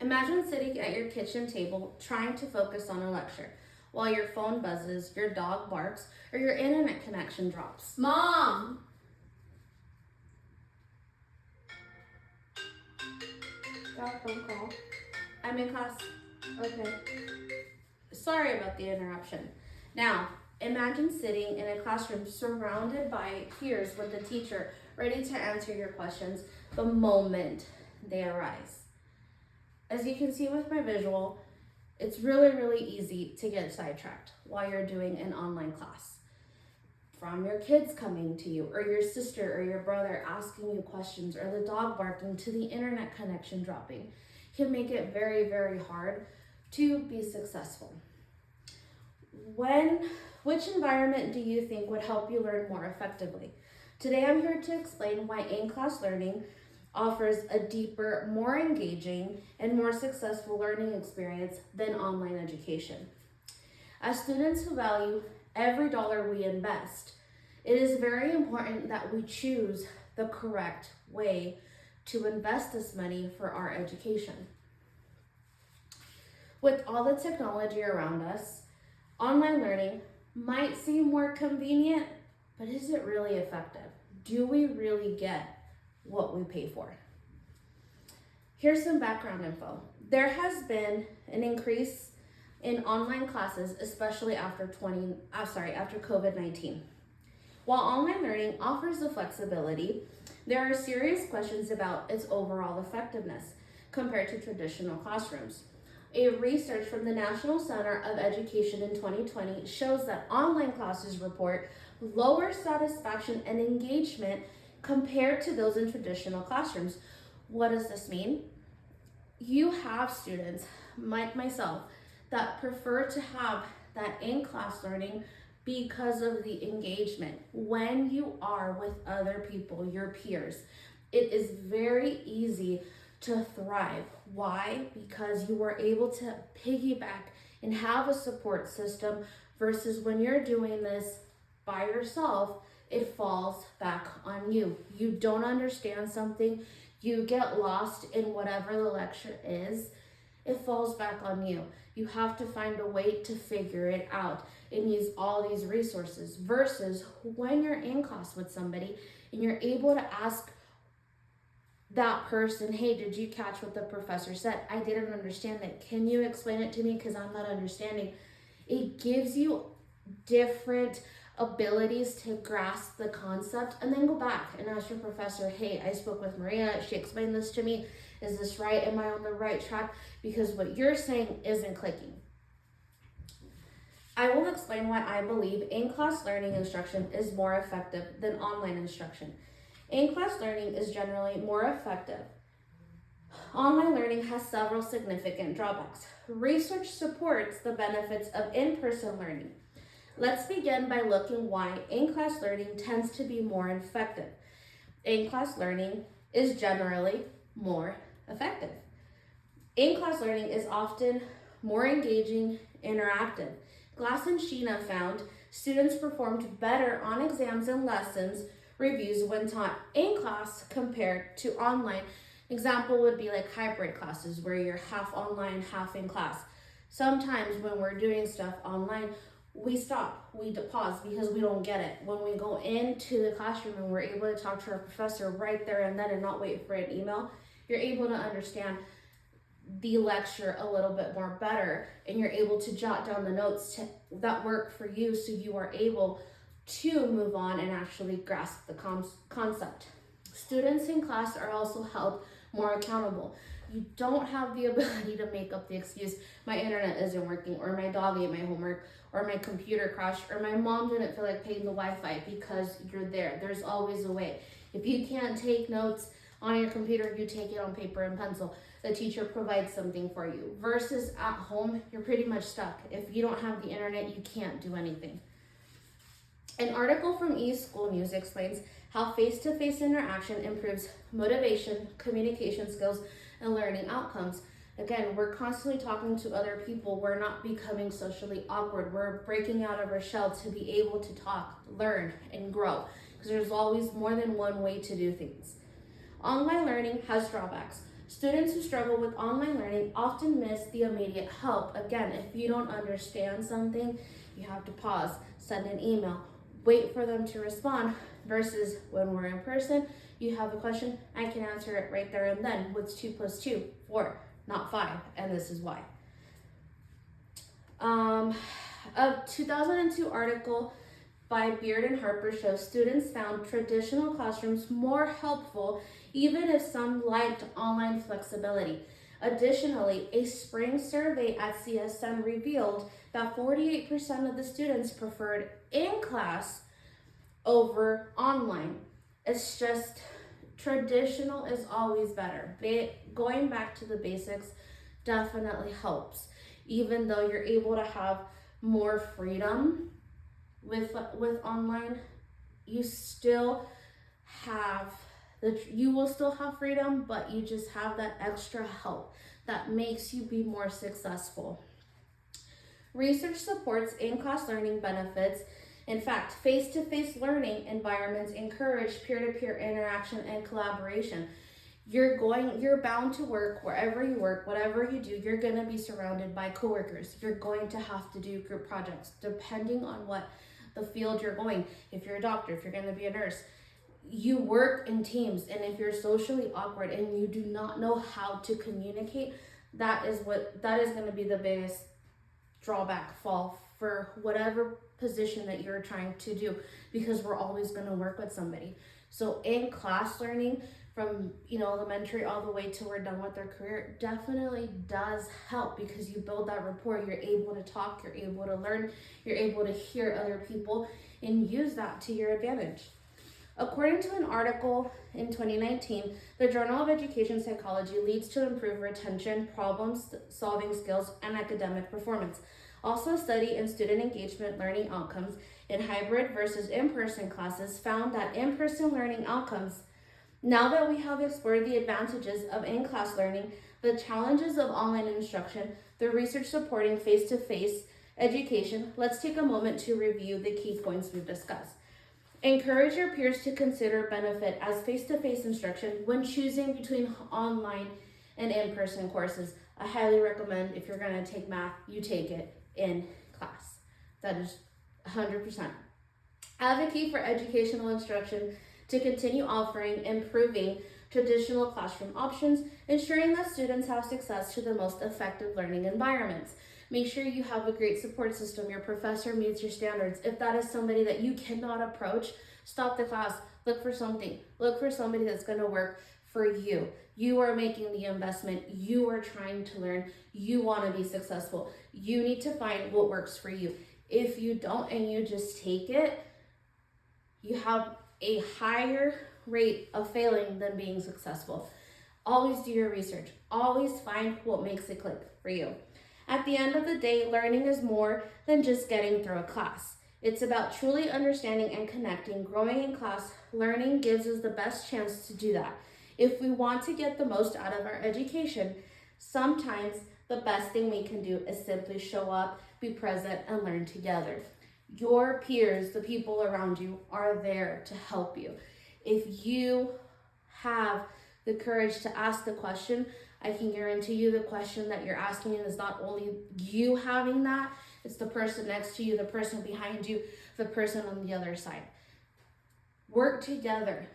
Imagine sitting at your kitchen table trying to focus on a lecture while your phone buzzes, your dog barks, or your internet connection drops. Mom! Got a phone call. I'm in class. Okay. Sorry about the interruption. Now, imagine sitting in a classroom surrounded by peers with the teacher ready to answer your questions the moment they arise. As you can see with my visual, it's really easy to get sidetracked while you're doing an online class. From your kids coming to you, or your sister or your brother asking you questions, or the dog barking, to the internet connection dropping, can make it very hard to be successful. Which environment do you think would help you learn more effectively? Today I'm here to explain why in-class learning offers a deeper, more engaging, and more successful learning experience than online education. As students who value every dollar we invest, it is very important that we choose the correct way to invest this money for our education. With all the technology around us, online learning might seem more convenient, but is it really effective? Do we really get what we pay for? Here's some background info. There has been an increase in online classes, especially after COVID-19. While online learning offers the flexibility, there are serious questions about its overall effectiveness compared to traditional classrooms. A research from the National Center of Education in 2020 shows that online classes report lower satisfaction and engagement compared to those in traditional classrooms. What does this mean? You have students, like myself, that prefer to have that in-class learning because of the engagement. When you are with other people, your peers, it is very easy to thrive. Why? Because you are able to piggyback and have a support system, versus when you're doing this by yourself, it falls back on you. You don't understand something, you get lost in whatever the lecture is, it falls back on you. You have to find a way to figure it out and use all these resources, versus when you're in class with somebody and you're able to ask that person, hey, did you catch what the professor said? I didn't understand it. Can you explain it to me because I'm not understanding? It gives you different abilities to grasp the concept, and then go back and ask your professor, hey, I spoke with Maria, she explained this to me. Is this right? Am I on the right track? Because what you're saying isn't clicking. I will explain why I believe in-class learning instruction is more effective than online instruction. In-class learning is generally more effective. Online learning has several significant drawbacks. Research supports the benefits of in-person learning. Let's begin by looking why in-class learning tends to be more effective. In-class learning is generally more effective. In-class learning is often more engaging, interactive. Glass and Sheena found students performed better on exams and lessons reviews when taught in class compared to online. Example would be like hybrid classes where you're half online, half in class. Sometimes when we're doing stuff online, we stop, we pause because we don't get it. When we go into the classroom and we're able to talk to our professor right there and then and not wait for an email, you're able to understand the lecture a little bit more better, and you're able to jot down the notes that work for you, so you are able to move on and actually grasp the concept. Students in class are also held more accountable. You don't have the ability to make up the excuse, my internet isn't working, or my dog ate my homework, or my computer crashed, or my mom didn't feel like paying the Wi-Fi, because you're there. There's always a way. If you can't take notes on your computer, you take it on paper and pencil. The teacher provides something for you. Versus at home, you're pretty much stuck. If you don't have the internet, you can't do anything. An article from eSchool News explains how face-to-face interaction improves motivation, communication skills, and learning outcomes. Again, we're constantly talking to other people. We're not becoming socially awkward. We're breaking out of our shell to be able to talk, learn, and grow, because there's always more than one way to do things. Online learning has drawbacks. Students who struggle with online learning often miss the immediate help. Again, if you don't understand something, you have to pause, send an email, wait for them to respond, versus when we're in person, you have a question, I can answer it right there and then. What's 2 plus 2? 4, not 5, and this is why. A 2002 article by Beard and Harper shows students found traditional classrooms more helpful, even if some liked online flexibility. Additionally, a spring survey at CSM revealed that 48% of the students preferred in-class over online. It's just traditional is always better. Going back to the basics definitely helps. Even though you're able to have more freedom with online, you still have you will still have freedom, but you just have that extra help that makes you be more successful. Research supports in-class learning benefits. In fact, face-to-face learning environments encourage peer-to-peer interaction and collaboration. You're bound to work wherever you work, whatever you do, you're gonna be surrounded by coworkers. You're going to have to do group projects depending on what the field you're going. If you're a doctor, if you're gonna be a nurse, you work in teams. And if you're socially awkward and you do not know how to communicate, that is gonna be the biggest drawback fall for whatever position that you're trying to do, because we're always gonna work with somebody. So in class learning, from elementary all the way till we're done with their career, definitely does help, because you build that rapport. You're able to talk, you're able to learn, you're able to hear other people and use that to your advantage. According to an article in 2019, the Journal of Education Psychology leads to improved retention, problem-solving skills, and academic performance. Also, a study in student engagement learning outcomes in hybrid versus in-person classes found that in-person learning outcomes. Now that we have explored the advantages of in-class learning, the challenges of online instruction, the research supporting face-to-face education, let's take a moment to review the key points we've discussed. Encourage your peers to consider benefit as face-to-face instruction when choosing between online and in-person courses. I highly recommend, if you're going to take math, you take it in class. That is 100%. Advocate for educational instruction to continue offering improving traditional classroom options, ensuring that students have success to the most effective learning environments. Make sure you have a great support system. Your professor meets your standards. If that is somebody that you cannot approach, stop the class. Look for something. Look for somebody that's going to work for you. You are making the investment. You are trying to learn. You want to be successful. You need to find what works for you. If you don't and you just take it, you have a higher rate of failing than being successful. Always do your research. Always find what makes it click for you. At the end of the day, learning is more than just getting through a class. It's about truly understanding and connecting. Growing in class, learning gives us the best chance to do that. If we want to get the most out of our education, sometimes the best thing we can do is simply show up, be present, and learn together. Your peers, the people around you, are there to help you. If you have the courage to ask the question, I can guarantee you the question that you're asking is not only you having that, it's the person next to you, the person behind you, the person on the other side. Work together,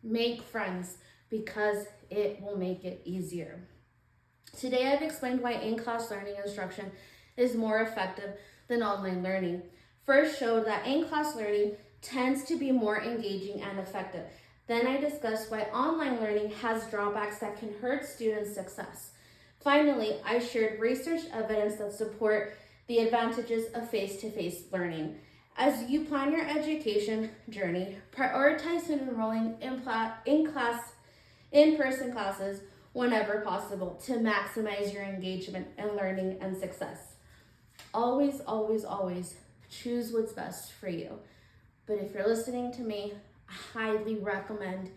make friends, because it will make it easier. Today I've explained why in-class learning instruction is more effective than online learning. First, showed that in-class learning tends to be more engaging and effective. Then I discussed why online learning has drawbacks that can hurt students' success. Finally, I shared research evidence that support the advantages of face-to-face learning. As you plan your education journey, prioritize enrolling in-person classes whenever possible to maximize your engagement and learning and success. Always, always, always choose what's best for you. But if you're listening to me, I highly recommend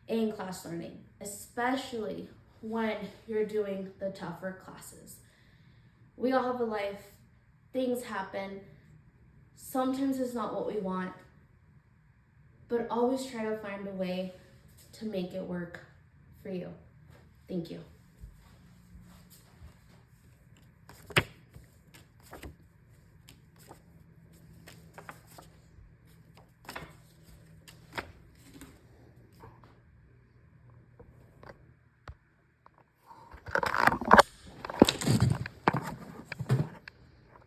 in-class learning, especially when you're doing the tougher classes. We all have a life, things happen. Sometimes it's not what we want, but always try to find a way to make it work for you. Thank you.